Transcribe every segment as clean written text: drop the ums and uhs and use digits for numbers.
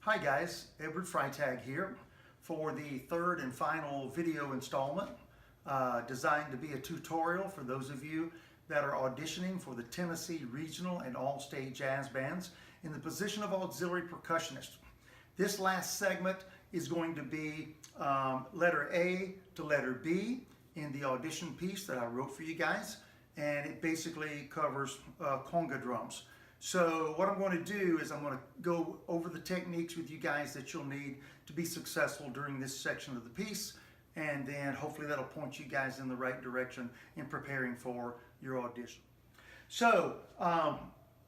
Hi guys, Edward Freytag here for the third and final video installment designed to be a tutorial for those of you that are auditioning for the Tennessee Regional and All-State Jazz Bands in the position of auxiliary percussionist. This last segment is going to be letter A to letter B in the audition piece that I wrote for you guys, and it basically covers conga drums. So what I'm going to do is I'm going to go over the techniques with you guys that you'll need to be successful during this section of the piece, and then hopefully that'll point you guys in the right direction in preparing for your audition. So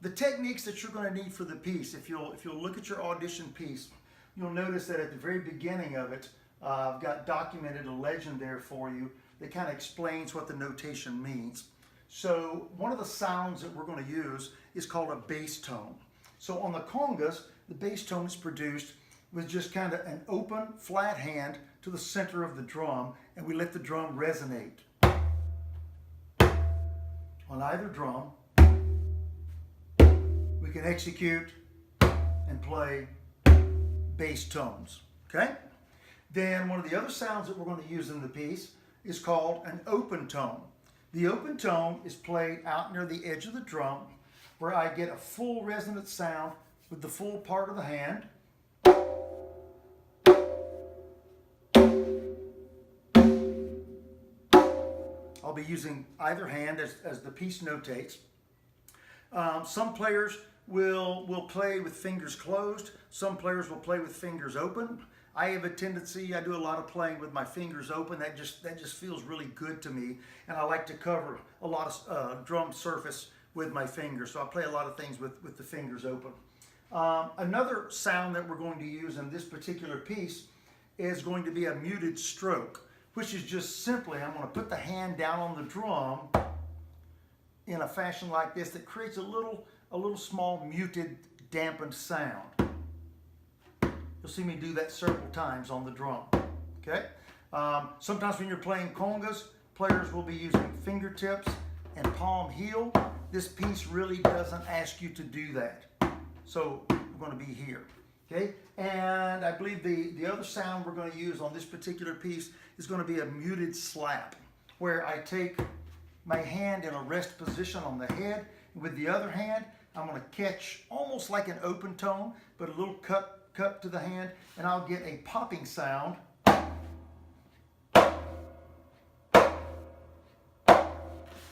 the techniques that you're going to need for the piece, if you'll look at your audition piece, you'll notice that at the very beginning of it, I've got documented a legend there for you that kind of explains what the notation means. So one of the sounds that we're going to use is called a bass tone. So on the congas, the bass tone is produced with just kind of an open, flat hand to the center of the drum, and we let the drum resonate. On either drum, we can execute and play bass tones, okay? Then one of the other sounds that we're going to use in the piece is called an open tone. The open tone is played out near the edge of the drum where I get a full resonant sound with the full part of the hand. I'll be using either hand as the piece notates. Some players will play with fingers closed. Some players will play with fingers open. I have a tendency, I do a lot of playing with my fingers open. That just feels really good to me. And I like to cover a lot of drum surface with my fingers. So I play a lot of things with the fingers open. Another sound that we're going to use in this particular piece is going to be a muted stroke, which is just simply, I'm going to put the hand down on the drum in a fashion like this that creates a little small muted dampened sound. You'll see me do that several times on the drum, okay? Sometimes when you're playing congas, players will be using fingertips and palm heel. This piece really doesn't ask you to do that. So we're going to be here, okay? And I believe the other sound we're going to use on this particular piece is going to be a muted slap, where I take my hand in a rest position on the head, and with the other hand, I'm going to catch almost like an open tone, but a little cup to the hand, and I'll get a popping sound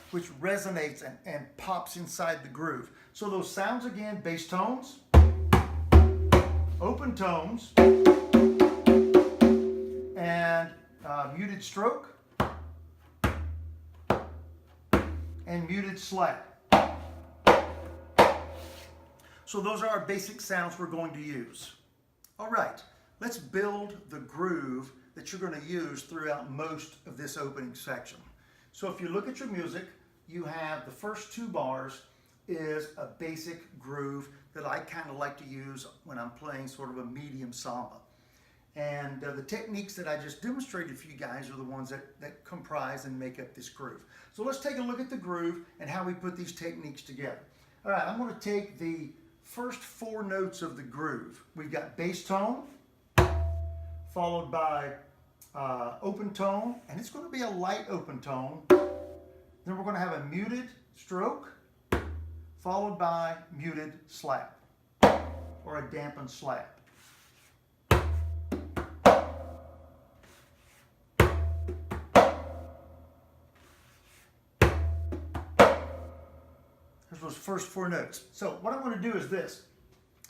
which resonates and pops inside the groove. So those sounds again: bass tones, open tones, and muted stroke and muted slap. So those are our basic sounds we're going to use. All right, let's build the groove that you're going to use throughout most of this opening section. So if you look at your music, you have the first two bars is a basic groove that I kind of like to use when I'm playing sort of a medium samba. And the techniques that I just demonstrated for you guys are the ones that comprise and make up this groove. So let's take a look at the groove and how we put these techniques together. All right, I'm going to take the first four notes of the groove. We've got bass tone, followed by open tone, and it's going to be a light open tone. Then we're going to have a muted stroke, followed by muted slap, or a dampened slap. Those first four notes. So what I'm going to do is this.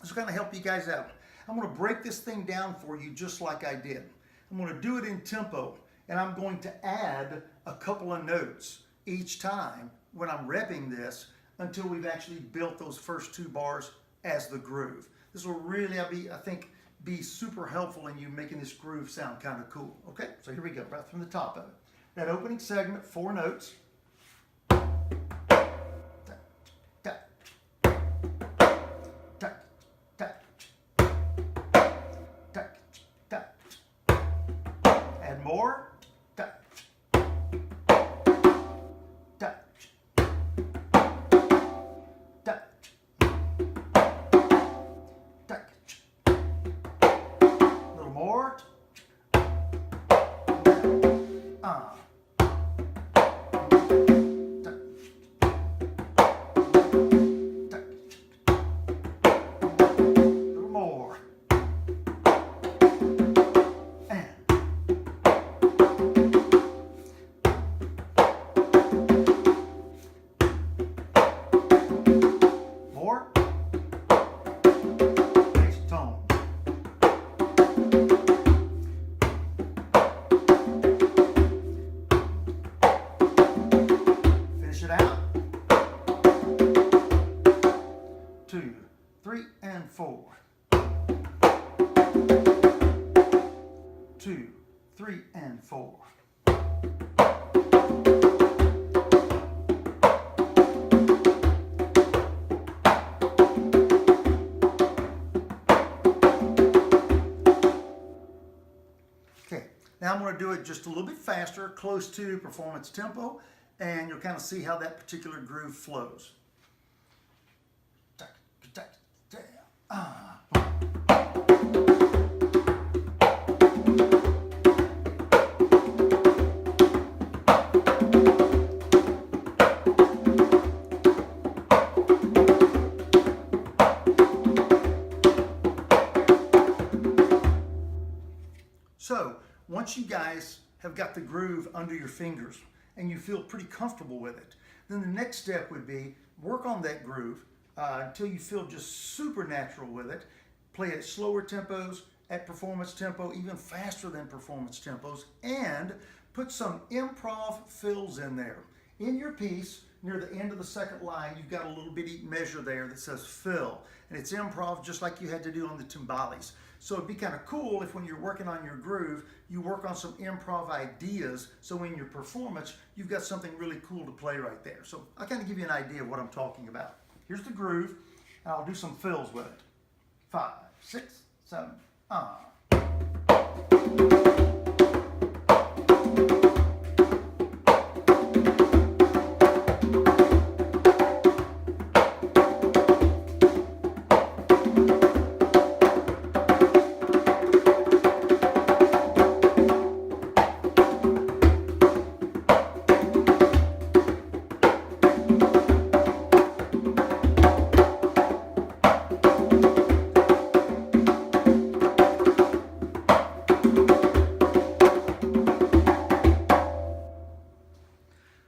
This is going to help you guys out. I'm going to break this thing down for you just like I did. I'm going to do it in tempo, and I'm going to add a couple of notes each time when I'm repping this until we've actually built those first two bars as the groove. This will really, I think, be super helpful in you making this groove sound kind of cool. Okay, so here we go, right from the top of it. That opening segment, four notes. Add more. little more. And more. Bass tone. Finish it out. 2, 3, and 4. 2, 3, and 4. Okay, now I'm going to do it just a little bit faster, close to performance tempo, and you'll kind of see how that particular groove flows. So, once you guys have got the groove under your fingers and you feel pretty comfortable with it, then the next step would be work on that groove until you feel just super natural with it. Play at slower tempos, at performance tempo, even faster than performance tempos, and put some improv fills in there. In your piece, near the end of the second line, you've got a little bitty measure there that says fill, and it's improv just like you had to do on the timbales. So it'd be kind of cool if when you're working on your groove, you work on some improv ideas, so in your performance, you've got something really cool to play right there. So I'll kind of give you an idea of what I'm talking about. Here's the groove, and I'll do some fills with it. 5, 6, 7,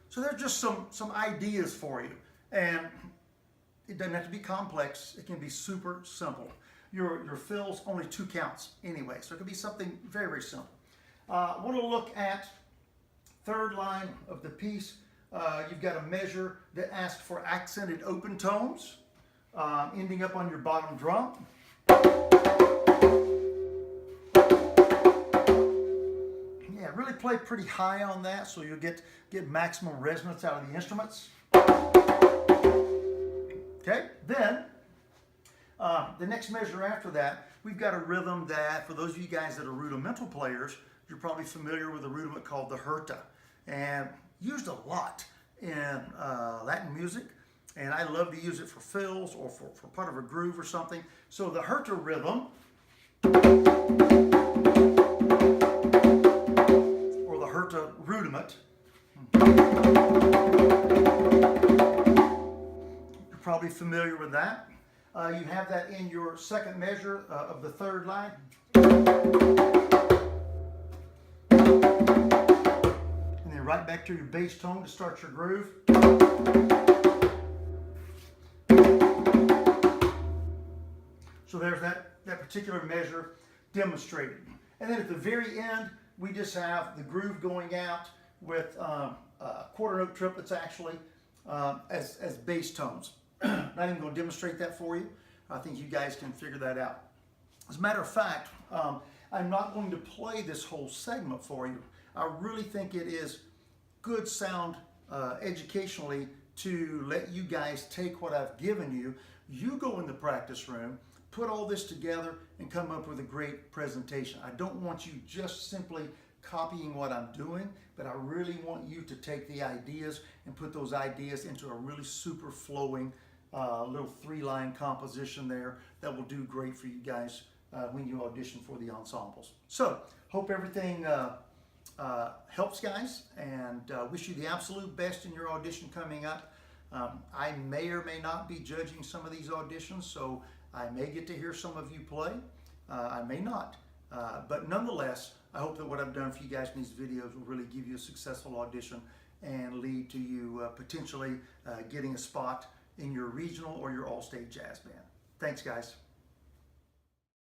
So there's just some ideas for you, and it doesn't have to be complex. It can be super simple. Your fills only 2 counts anyway, so it could be something very, very simple. I want to look at third line of the piece. You've got a measure that asks for accented open tones, ending up on your bottom drum. Yeah, really play pretty high on that so you'll get maximum resonance out of the instruments. Okay, then the next measure after that, we've got a rhythm that, for those of you guys that are rudimental players, you're probably familiar with a rudiment called the herta, and used a lot in Latin music, and I love to use it for fills or for part of a groove or something. So the herta rhythm, or the herta rudiment, you're probably familiar with that. You have that in your second measure of the third line. And then right back to your bass tone to start your groove. So there's that particular measure demonstrated. And then at the very end, we just have the groove going out with quarter note triplets actually as bass tones. Not even going to demonstrate that for you. I think you guys can figure that out. As a matter of fact, I'm not going to play this whole segment for you. I really think it is good sound educationally to let you guys take what I've given you. You go in the practice room, put all this together, and come up with a great presentation. I don't want you just simply copying what I'm doing, but I really want you to take the ideas and put those ideas into a really super flowing little 3-line composition there that will do great for you guys when you audition for the ensembles. So, hope everything helps, guys, and wish you the absolute best in your audition coming up. I may or may not be judging some of these auditions, so I may get to hear some of you play. I may not. But nonetheless, I hope that what I've done for you guys in these videos will really give you a successful audition and lead to you potentially getting a spot in your regional or your all-state jazz band. Thanks, guys.